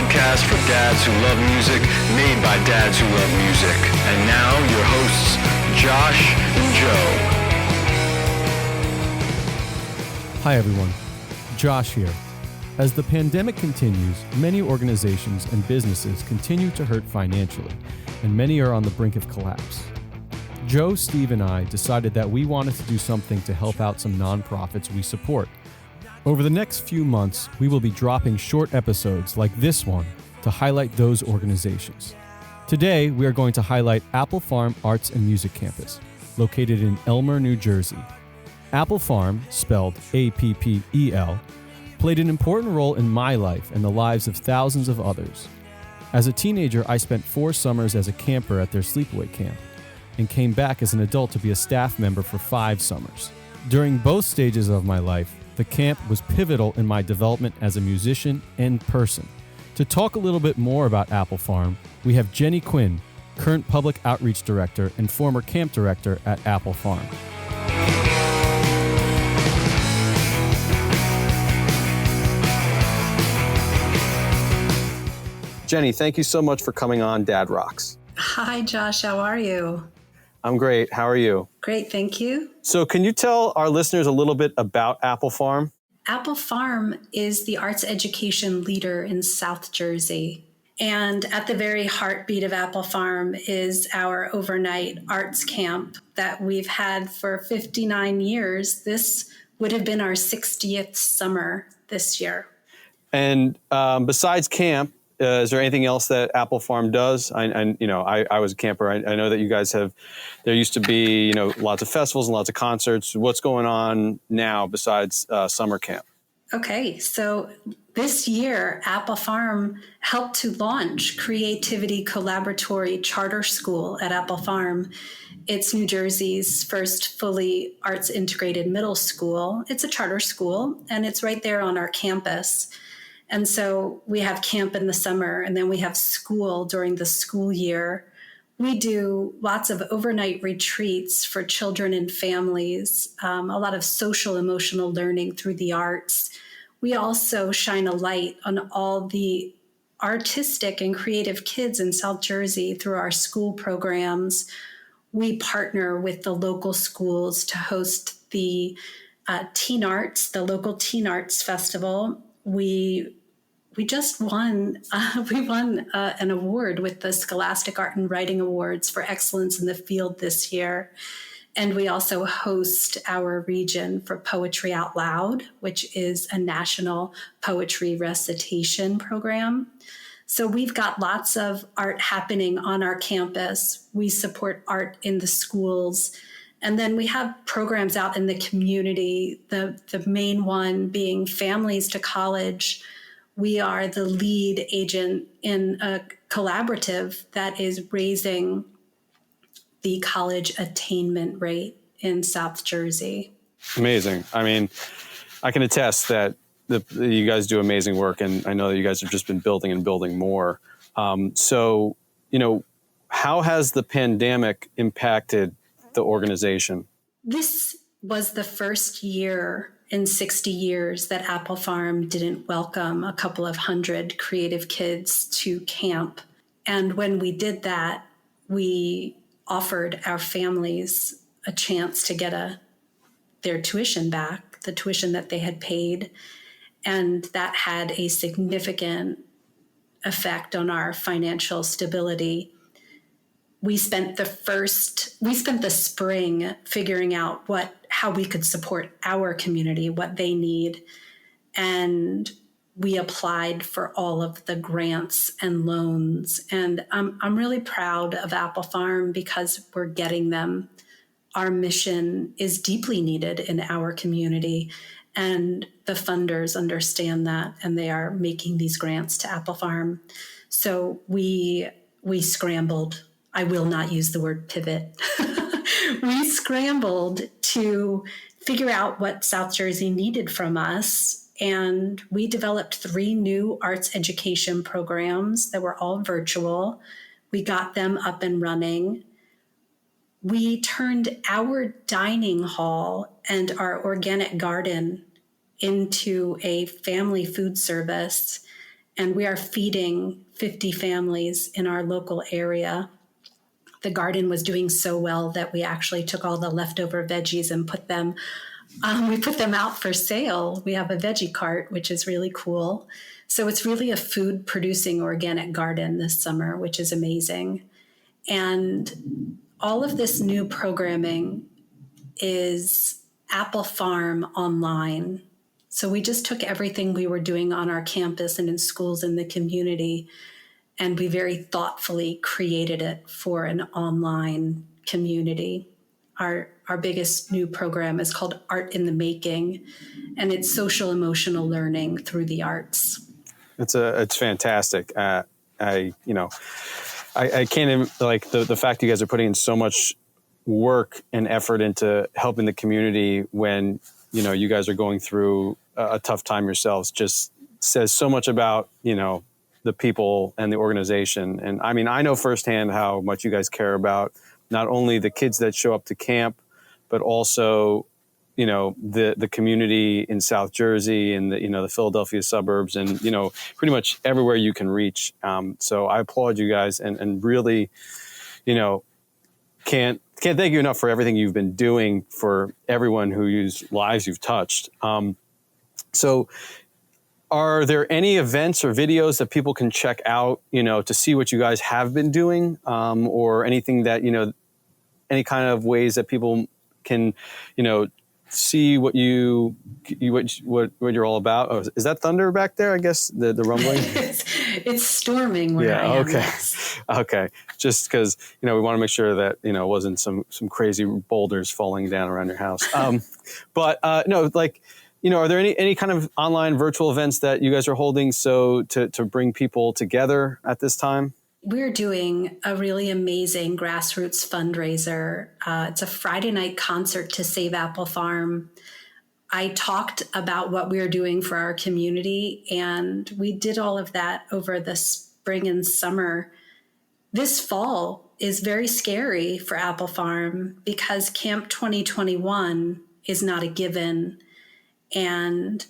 podcast for dads who love music, made by dads who love music. And now your hosts, Josh and Joe. Hi everyone, Josh here. As the pandemic continues, many organizations and businesses continue to hurt financially, and many are on the brink of collapse. Joe, Steve, and I decided that we wanted to do something to help out some nonprofits we support. Over the next few months, we will be dropping short episodes like this one to highlight those organizations. Today, we are going to highlight Appel Farm Arts and Music Campus, located in Elmer, New Jersey. Appel Farm, spelled A-P-P-E-L, played an important role in my life and the lives of thousands of others. As a teenager, I spent 4 summers as a camper at their sleepaway camp, and came back as an adult to be a staff member for 5 summers. During both stages of my life, the camp was pivotal in my development as a musician and person. To talk a little bit more about Appel Farm, we have Jenny Quinn, current Public Outreach Director and former Camp Director at Appel Farm. Jenny, thank you so much for coming on Dad Rocks. Hi, Josh. How are you? I'm great. How are you? Great, thank you. So can you tell our listeners a little bit about Appel Farm? Appel Farm is the arts education leader in South Jersey. And at the very heartbeat of Appel Farm is our overnight arts camp that we've had for 59 years. This would have been our 60th summer this year. And besides camp, is there anything else that Appel Farm does? I was a camper. I know that you guys have, there used to be, lots of festivals and lots of concerts. What's going on now besides summer camp? Okay, so this year, Appel Farm helped to launch Creativity Collaboratory Charter School at Appel Farm. It's New Jersey's first fully arts integrated middle school. It's a charter school, and it's right there on our campus. And so we have camp in the summer, and then we have school during the school year. We do lots of overnight retreats for children and families, a lot of social emotional learning through the arts. We also shine a light on all the artistic and creative kids in South Jersey through our school programs. We partner with the local schools to host the Teen Arts, the local Teen Arts Festival. We just won an award with the Scholastic Art and Writing Awards for Excellence in the Field this year. And we also host our region for Poetry Out Loud, which is a national poetry recitation program. So we've got lots of art happening on our campus. We support art in the schools. And then we have programs out in the community, the main one being Families to College. We are the lead agent in a collaborative that is raising the college attainment rate in South Jersey. Amazing. I mean, I can attest that you guys do amazing work, and I know that you guys have just been building and building more. So, how has the pandemic impacted the organization? This was the first year in 60 years that Appel Farm didn't welcome a couple of 100 creative kids to camp. And when we did that, we offered our families a chance to get their tuition back, the tuition that they had paid. And that had a significant effect on our financial stability. We spent the spring figuring out how we could support our community, what they need. And we applied for all of the grants and loans. And I'm really proud of Appel Farm because we're getting them. Our mission is deeply needed in our community. And the funders understand that, and they are making these grants to Appel Farm. So we scrambled. I will not use the word pivot. We scrambled to figure out what South Jersey needed from us. And we developed 3 new arts education programs that were all virtual. We got them up and running. We turned our dining hall and our organic garden into a family food service. And we are feeding 50 families in our local area. The garden was doing so well that we actually took all the leftover veggies and we put them out for sale. We have a veggie cart, which is really cool. So it's really a food producing organic garden this summer, which is amazing. And all of this new programming is Appel Farm online. So we just took everything we were doing on our campus and in schools in the community, and we very thoughtfully created it for an online community. Our biggest new program is called Art in the Making, and it's social emotional learning through the arts. It's fantastic. I can't even, like, the fact you guys are putting in so much work and effort into helping the community when, you guys are going through a tough time yourselves just says so much about, the people and the organization. And I mean, I know firsthand how much you guys care about not only the kids that show up to camp, but also, the community in South Jersey and the Philadelphia suburbs and, pretty much everywhere you can reach. So I applaud you guys and really, can't thank you enough for everything you've been doing for everyone whose lives you've touched. So are there any events or videos that people can check out, to see what you guys have been doing, or anything that, any kind of ways that people can, see what what you're all about? Oh, is that thunder back there? I guess the rumbling. It's storming where I am. Okay. Yes. Okay. Just because, we want to make sure that, it wasn't some crazy boulders falling down around your house. But no, like, are there any kind of online virtual events that you guys are holding to bring people together at this time? We're doing a really amazing grassroots fundraiser. It's a Friday night concert to save Appel Farm. I talked about what we are doing for our community, and we did all of that over the spring and summer. This fall is very scary for Appel Farm because Camp 2021 is not a given, and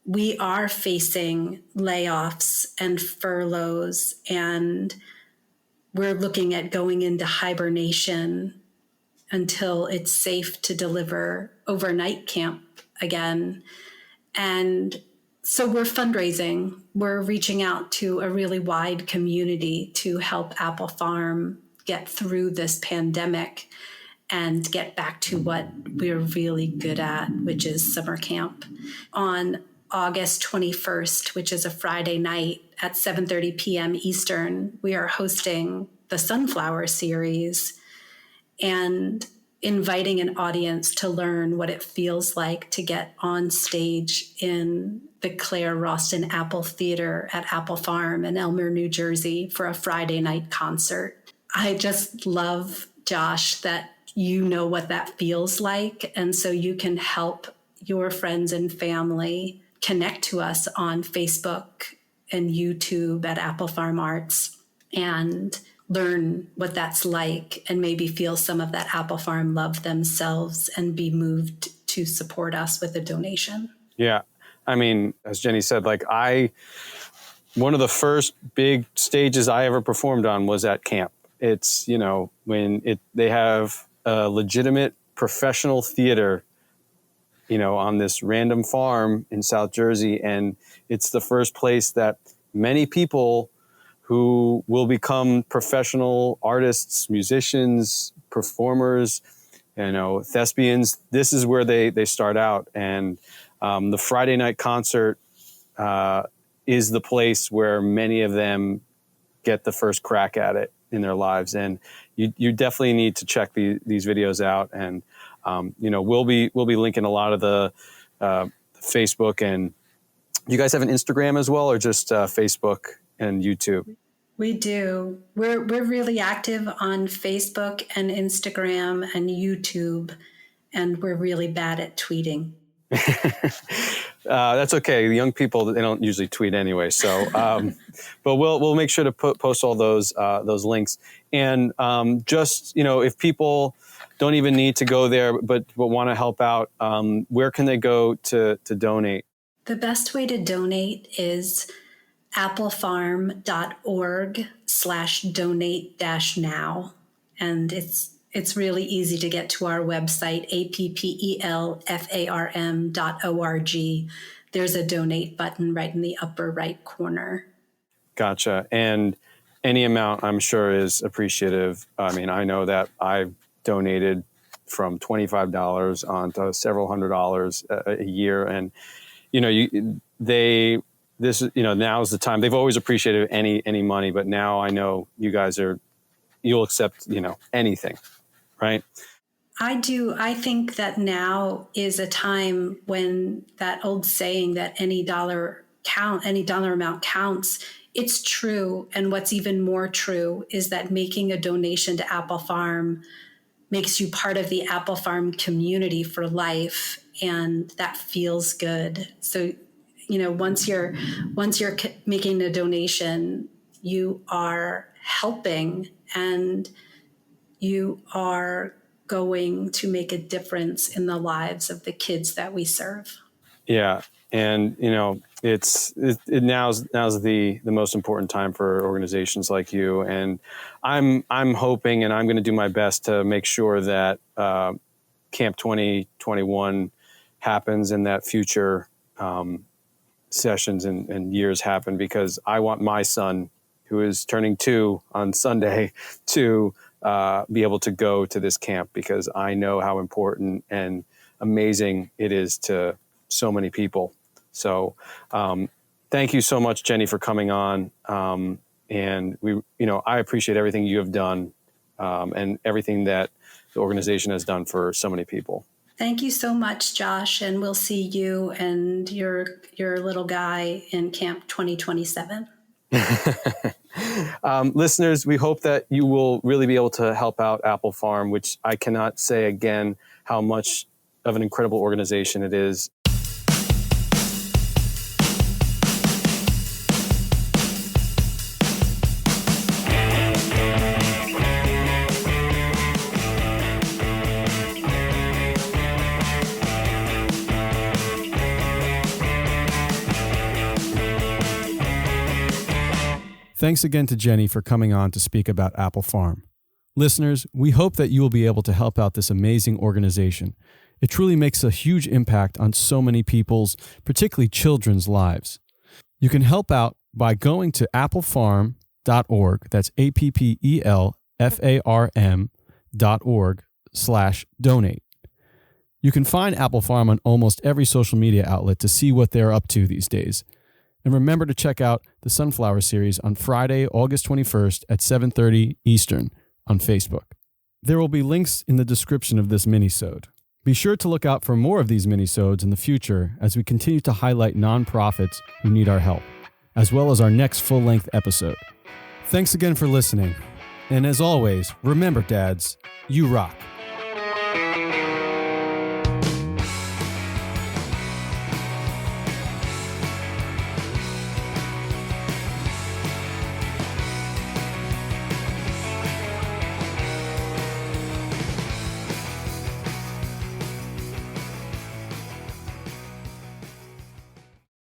we are facing layoffs and furloughs, and we're looking at going into hibernation until it's safe to deliver overnight camp again. And so we're fundraising. We're reaching out to a really wide community to help Appel Farm get through this pandemic and get back to what we're really good at, which is summer camp. On August 21st, which is a Friday night at 7:30 p.m. Eastern, we are hosting the Sunflower Series and inviting an audience to learn what it feels like to get on stage in the Claire Roston Apple Theater at Appel Farm in Elmer, New Jersey for a Friday night concert. I just love, Josh, that you know what that feels like. And so you can help your friends and family connect to us on Facebook and YouTube at Appel Farm Arts and learn what that's like and maybe feel some of that Appel Farm love themselves and be moved to support us with a donation. Yeah. I mean, as Jenny said, one of the first big stages I ever performed on was at camp. It's, when they have a legitimate professional theater, on this random farm in South Jersey. And it's the first place that many people who will become professional artists, musicians, performers, thespians, this is where they start out. And the Friday night concert is the place where many of them get the first crack at it in their lives. And you definitely need to check these videos out. And we'll be linking a lot of the Facebook. And you guys have an Instagram as well, or just Facebook and YouTube? We do. We're really active on Facebook and Instagram and YouTube, and we're really bad at tweeting. That's okay. The young people, they don't usually tweet anyway. So, but we'll make sure to post all those links. And just, if people don't even need to go there, but want to help out, where can they go to donate? The best way to donate is applefarm.org/donate-now. And it's really easy to get to our website, appelfarm.org. There's a donate button right in the upper right corner. Gotcha. And any amount, I'm sure, is appreciative. I mean, I know that I've donated from $25 on to several $100s a year. And, now's the time. They've always appreciated any money, but now I know you guys you'll accept, anything, right? I do. I think that now is a time when that old saying that any dollar amount counts, it's true. And what's even more true is that making a donation to Appel Farm makes you part of the Appel Farm community for life. And that feels good. So, once you're making a donation, you are helping and you are going to make a difference in the lives of the kids that we serve. Yeah. And, now's the most important time for organizations like you. And I'm hoping, and I'm going to do my best to make sure that Camp 2021 happens and that future sessions and years happen, because I want my son, who is turning 2 on Sunday, to be able to go to this camp, because I know how important and amazing it is to so many people. So thank you so much, Jenny, for coming on. And I appreciate everything you have done and everything that the organization has done for so many people. Thank you so much, Josh. And we'll see you and your little guy in Camp 2027. Listeners, we hope that you will really be able to help out Appel Farm, which I cannot say again how much of an incredible organization it is. Thanks again to Jenny for coming on to speak about Appel Farm. Listeners, we hope that you will be able to help out this amazing organization. It truly makes a huge impact on so many people's, particularly children's, lives. You can help out by going to appelfarm.org. That's appelfarm.org/donate. You can find Appel Farm on almost every social media outlet to see what they're up to these days. And remember to check out the Sunflower Series on Friday, August 21st at 7:30 Eastern on Facebook. There will be links in the description of this minisode. Be sure to look out for more of these minisodes in the future as we continue to highlight nonprofits who need our help, as well as our next full-length episode. Thanks again for listening. And as always, remember, dads, you rock.